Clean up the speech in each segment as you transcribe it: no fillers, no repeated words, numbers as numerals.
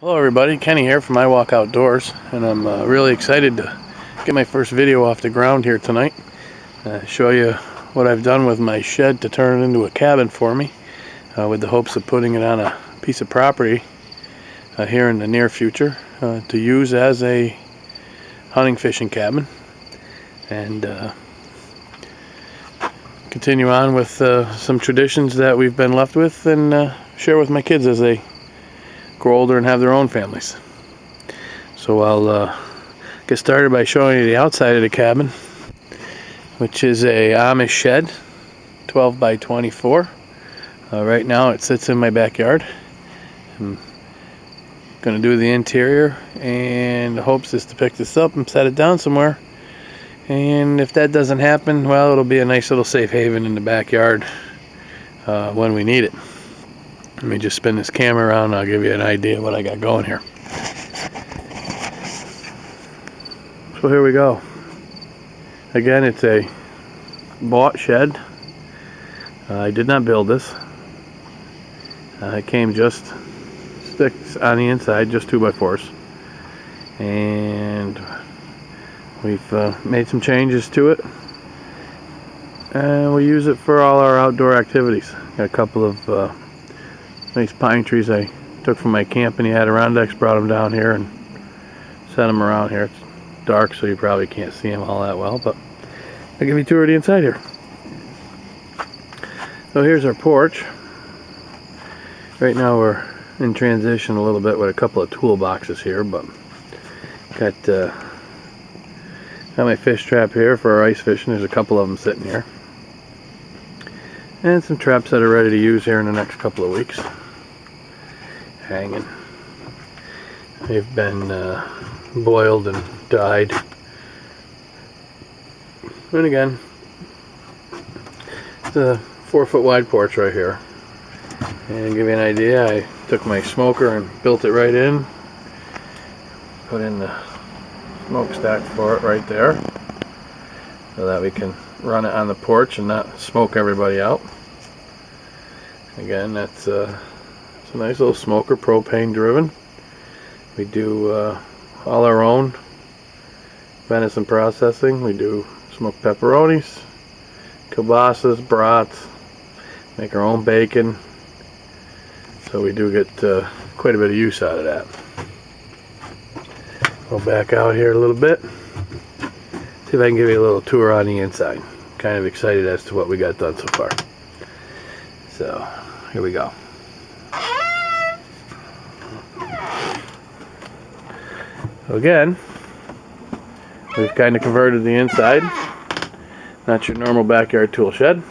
Hello everybody, Kenny here from IWALKOUTDOORS, and I'm really excited to get my first video off the ground here tonight. Show you what I've done with my shed to turn it into a cabin for me, with the hopes of putting it on a piece of property here in the near future to use as a hunting fishing cabin, and continue on with some traditions that we've been left with, and share with my kids as they grow older and have their own families. So I'll get started by showing you the outside of the cabin, which is a Amish shed, 12 by 24. Right now it sits in my backyard. I'm going to do the interior, and the hopes is to pick this up and set it down somewhere. And if that doesn't happen, well, it'll be a nice little safe haven in the backyard when we need it. Let me just spin this camera around and I'll give you an idea of what I got going here. So here we go. Again, it's a bought shed. I did not build this. It came just sticks on the inside, just 2x4s. And we've made some changes to it. And we use it for all our outdoor activities. Got a couple of nice pine trees I took from my camp in the Adirondacks, brought them down here and set them around here. It's dark, so you probably can't see them all that well, but I'll give you a tour of the inside here. So here's our porch. Right now we're in transition a little bit with a couple of toolboxes here, but got my fish trap here for our ice fishing. There's a couple of them sitting here. And some traps that are ready to use here in the next couple of weeks. Hanging. They've been boiled and dyed. And again, it's a 4-foot wide porch right here. And to give you an idea, I took my smoker and built it right in. Put in the smokestack for it right there, so that we can run it on the porch and not smoke everybody out. Again, it's a nice little smoker, propane driven. We do all our own venison processing. We do smoked pepperonis, kielbasa's, brats, make our own bacon. So we do get quite a bit of use out of that. Go back out here a little bit. See if I can give you a little tour on the inside. Kind of excited as to what we got done so far. So here we go. So again, we've kind of converted the inside. Not your normal backyard tool shed.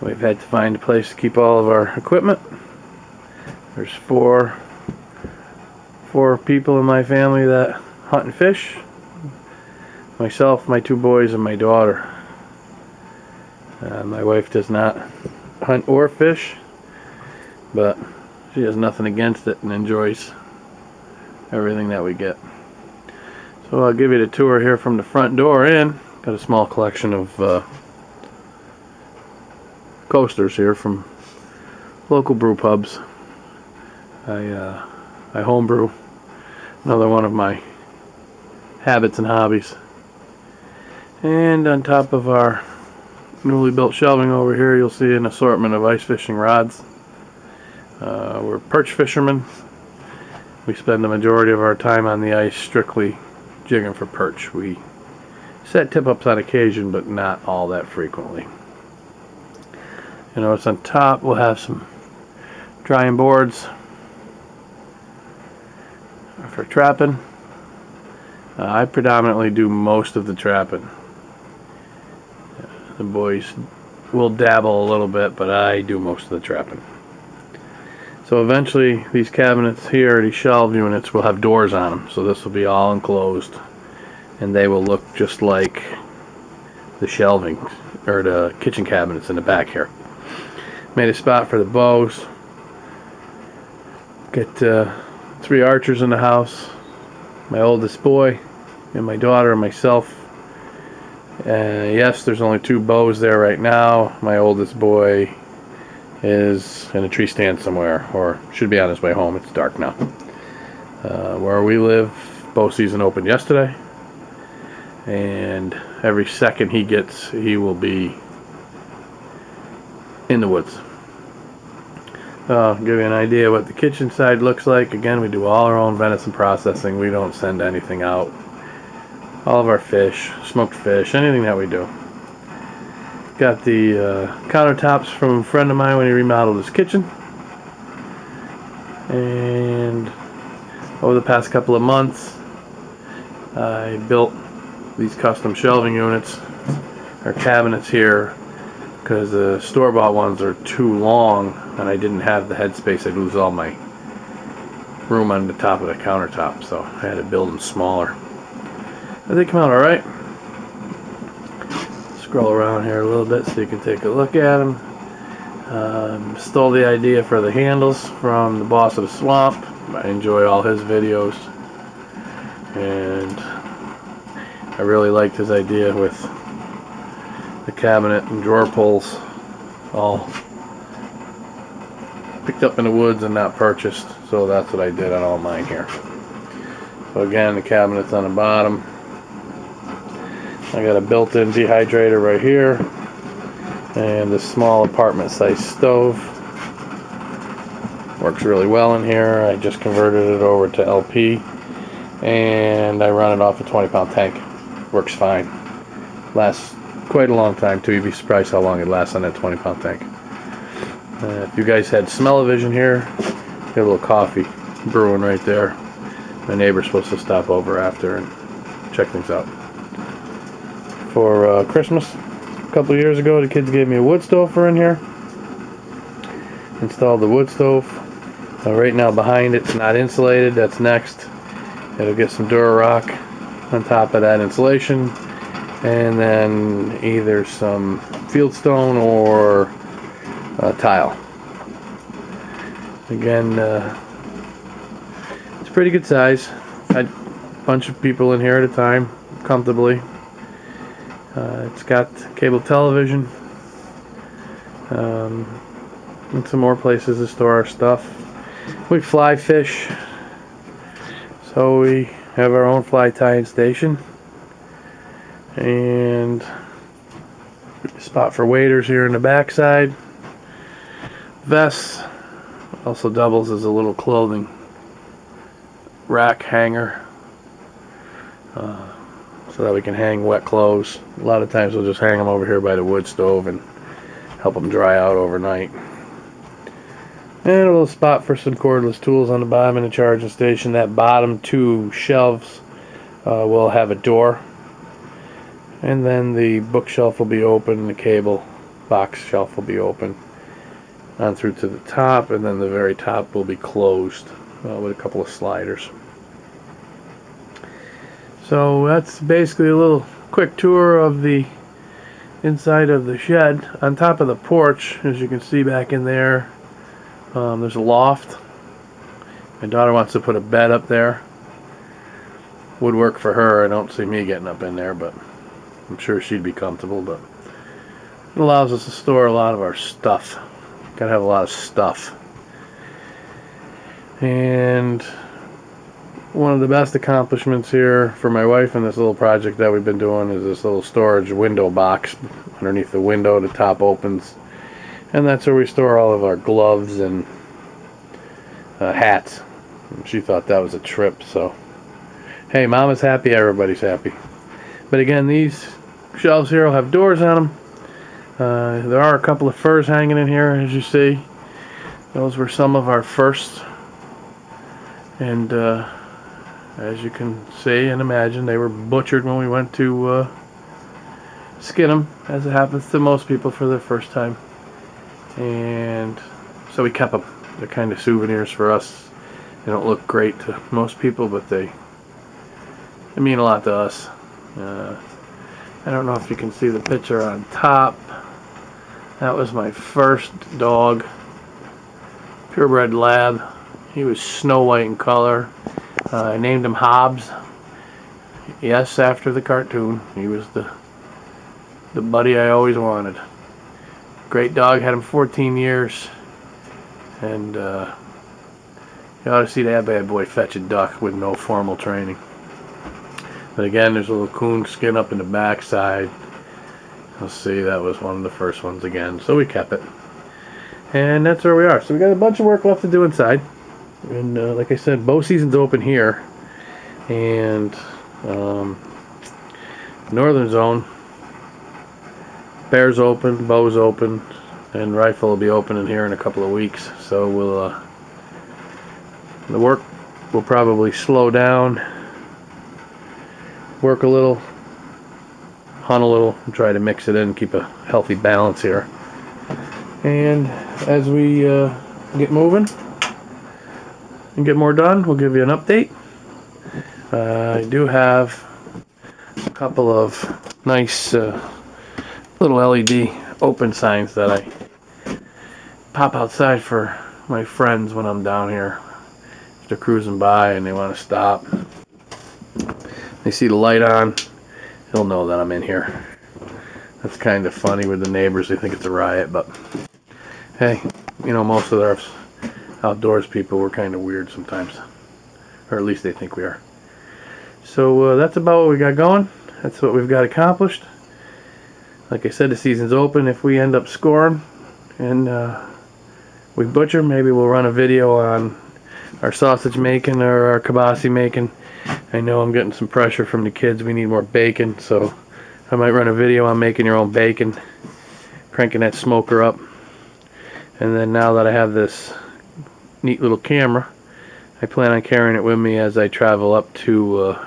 We've had to find a place to keep all of our equipment. There's four people in my family that hunt and fish. Myself, my 2 boys, and my daughter. My wife does not hunt or fish, but she has nothing against it and enjoys everything that we get. So I'll give you the tour here from the front door in. Got a small collection of coasters here from local brew pubs. I homebrew, another one of my habits and hobbies. And on top of our newly built shelving over here, you'll see an assortment of ice fishing rods. We're perch fishermen. We spend the majority of our time on the ice strictly jigging for perch. We set tip-ups on occasion, but not all that frequently. You know, it's on top. We'll have some drying boards for trapping. I predominantly do most of the trapping. The boys will dabble a little bit, but I do most of the trapping. So eventually these cabinets here, these shelf units, will have doors on them. So this will be all enclosed, and they will look just like the shelving or the kitchen cabinets in the back here. Made a spot for the bows. Get 3 archers in the house. My oldest boy and my daughter and myself. Yes, there's only 2 bows there right now. My oldest boy is in a tree stand somewhere, or should be on his way home. It's dark now. Where we live, bow season opened yesterday, and every second he gets, he will be in the woods. Give you an idea what the kitchen side looks like. Again, we do all our own venison processing. We don't send anything out. All of our fish, smoked fish, anything that we do. Got the countertops from a friend of mine when he remodeled his kitchen. And over the past couple of months, I built these custom shelving units, or cabinets here, because the store-bought ones are too long and I didn't have the headspace. I'd lose all my room on the top of the countertop, so I had to build them smaller. But they come out alright. Scroll around here a little bit so you can take a look at them. Stole the idea for the handles from the boss of the swamp. I enjoy all his videos, and I really liked his idea with the cabinet and drawer pulls all picked up in the woods and not purchased, so that's what I did on all mine here. So again, the cabinet's on the bottom. I got a built-in dehydrator right here, and this small apartment size stove. Works really well in here. I just converted it over to LP, and I run it off a 20-pound tank. Works fine. Lasts quite a long time too. You'd be surprised how long it lasts on that 20-pound tank. If you guys had smell-o-vision here, got a little coffee brewing right there. My neighbor's supposed to stop over after and check things out. For Christmas a couple years ago, the kids gave me a wood stove for in here. Installed the wood stove. Right now behind it's not insulated. That's next. It'll get some Durarock on top of that insulation, and then either some fieldstone or tile. Again, it's a pretty good size. Had a bunch of people in here at a time comfortably. It's got cable television, and some more places to store our stuff. We fly fish, so we have our own fly tying station, and a spot for waders here in the backside. Vests also doubles as a little clothing rack hanger, so that we can hang wet clothes. A lot of times we'll just hang them over here by the wood stove and help them dry out overnight. And a little spot for some cordless tools on the bottom in the charging station. That bottom two shelves will have a door, and then the bookshelf will be open, the cable box shelf will be open on through to the top, and then the very top will be closed with a couple of sliders. So that's basically a little quick tour of the inside of the shed. On top of the porch, as you can see back in there, there's a loft. My daughter wants to put a bed up there. Would work for her. I don't see me getting up in there, but I'm sure she'd be comfortable. But it allows us to store a lot of our stuff. Gotta have a lot of stuff. And one of the best accomplishments here for my wife in this little project that we've been doing is this little storage window box underneath the window. The top opens, and that's where we store all of our gloves and hats. And she thought that was a trip, so hey, Mama's happy, everybody's happy. But again, these shelves here will have doors on them. There are a couple of furs hanging in here, as you see. Those were some of our first, and as you can see and imagine, they were butchered when we went to skin them, as it happens to most people for their first time. And so we kept them. They're kind of souvenirs for us. They don't look great to most people, but they mean a lot to us. I don't know if you can see the picture on top. That was my first dog, purebred lab. He was snow white in color. I named him Hobbs. Yes, after the cartoon. He was the buddy I always wanted. Great dog, had him 14 years. And you ought to see that bad boy fetch a duck with no formal training. But again, there's a little coon skin up in the backside. Let's see, that was one of the first ones again. So we kept it. And that's where we are. So we got a bunch of work left to do inside. And like I said, bow season's open here. And northern zone, bear's open, bow's open, and rifle will be open in here in a couple of weeks. So we'll the work will probably slow down, work a little, hunt a little, and try to mix it in, keep a healthy balance here. And as we get moving and get more done, we'll give you an update. I do have a couple of nice little LED open signs that I pop outside for my friends when I'm down here. If they're cruising by and they want to stop, they see the light on, they'll know that I'm in here. That's kind of funny with the neighbors. They think it's a riot, but hey, you know, most of our outdoors people, we're kind of weird sometimes, or at least they think we are. So that's about what we got going. That's what we've got accomplished. Like I said, the season's open. If we end up scoring and we butcher, maybe we'll run a video on our sausage making or our kibasi making. I know I'm getting some pressure from the kids. We need more bacon, so I might run a video on making your own bacon, cranking that smoker up. And then now that I have this neat little camera, I plan on carrying it with me as I travel up to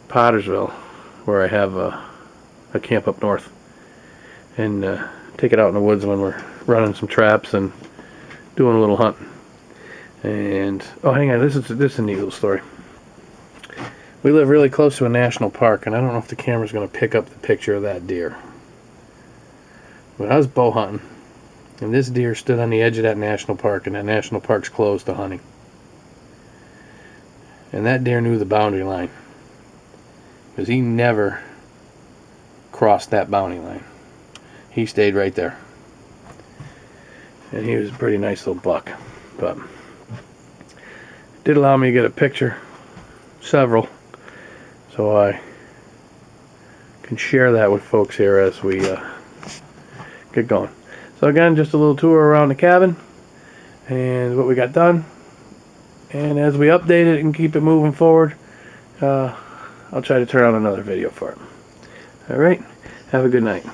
Pottersville, where I have a camp up north, and take it out in the woods when we're running some traps and doing a little hunting. And oh, hang on, this is a neat little story. We live really close to a national park, and I don't know if the camera's going to pick up the picture of that deer. But I was bow hunting, and this deer stood on the edge of that national park, and that national park's closed to hunting. And that deer knew the boundary line, because he never crossed that boundary line. He stayed right there. And he was a pretty nice little buck. But it did allow me to get a picture, several, so I can share that with folks here as we get going. So again, just a little tour around the cabin and what we got done. And as we update it and keep it moving forward, I'll try to turn on another video for it. Alright, have a good night.